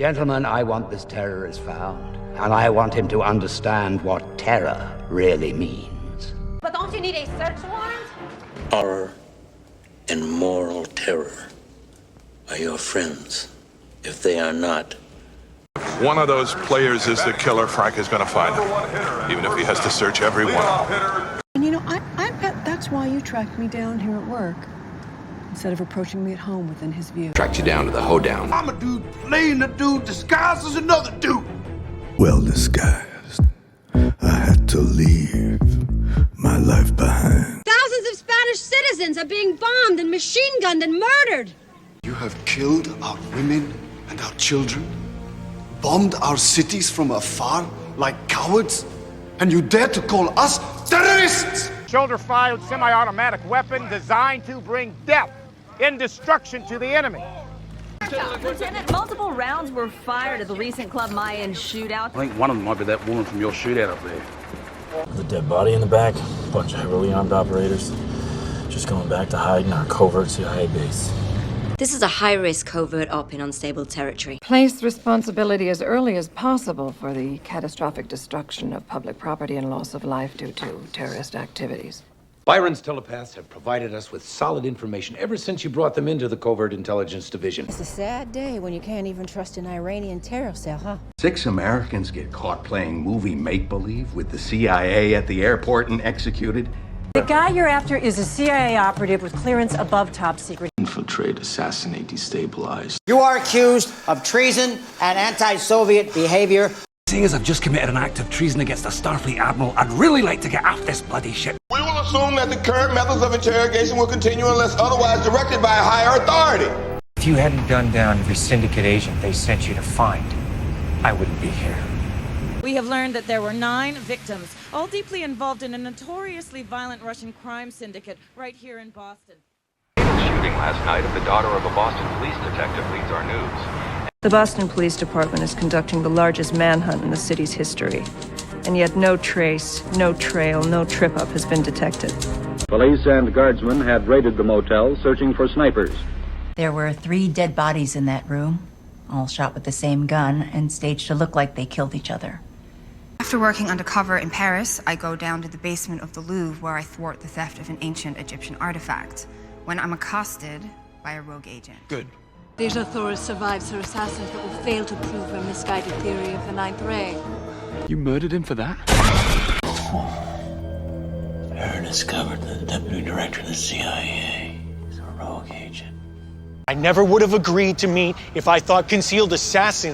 Gentlemen, I want this terrorist found, and I want him to understand what terror really means. But don't you need a search warrant? Horror and moral terror are your friends. If they are not, One of those players is the killer. Frank is going to find him, even if he has to search everyone. And you know, I bet that's why you tracked me down here at work, instead of approaching me at home within his view. Tracked you down to the hoedown. I'm a dude playing a dude disguised as another dude. Well disguised. I had to leave my life behind. Thousands of Spanish citizens are being bombed and machine gunned and murdered. You have killed our women and our children, bombed our cities from afar like cowards, and you dare to call us terrorists! Shoulder-fired semi-automatic weapon designed to bring death and destruction to the enemy. Lieutenant, multiple rounds were fired at the recent Club Mayan shootout. I think one of them might be that woman from your shootout up there. The dead body in the back, a bunch of heavily armed operators, just going back to hide in our covert CIA base. This is a high-risk covert op in unstable territory. Place responsibility as early as possible for the catastrophic destruction of public property and loss of life due to terrorist activities. Byron's telepaths have provided us with solid information ever since you brought them into the Covert Intelligence Division. It's a sad day when you can't even trust an Iranian terror cell, huh? 6 Americans get caught playing movie make-believe with the CIA at the airport and executed. The guy you're after is a CIA operative with clearance above top secret. Infiltrate, assassinate, destabilize. You are accused of treason and anti-Soviet behavior. Seeing as I've just committed an act of treason against a Starfleet admiral, I'd really like to get off this bloody ship. We will assume that the current methods of interrogation will continue unless otherwise directed by a higher authority. If you hadn't gunned down every syndicate agent they sent you to find, I wouldn't be here. We have learned that there were 9 victims, all deeply involved in a notoriously violent Russian crime syndicate right here in Boston. Shooting last night of the daughter of a Boston police detective leads our news. The Boston Police Department is conducting the largest manhunt in the city's history, and yet no trace, no trail, no trip-up has been detected. Police and guardsmen had raided the motel searching for snipers. There were 3 dead bodies in that room, all shot with the same gun and staged to look like they killed each other. After working undercover in Paris, I go down to the basement of the Louvre where I thwart the theft of an ancient Egyptian artifact, when I'm accosted by a rogue agent. Good. Dejah Thoris survives her assassins but will fail to prove her misguided theory of the Ninth Ray. You murdered him for that? Aaron discovered that the deputy director of the CIA is a rogue agent. I never would have agreed to meet if I thought concealed assassins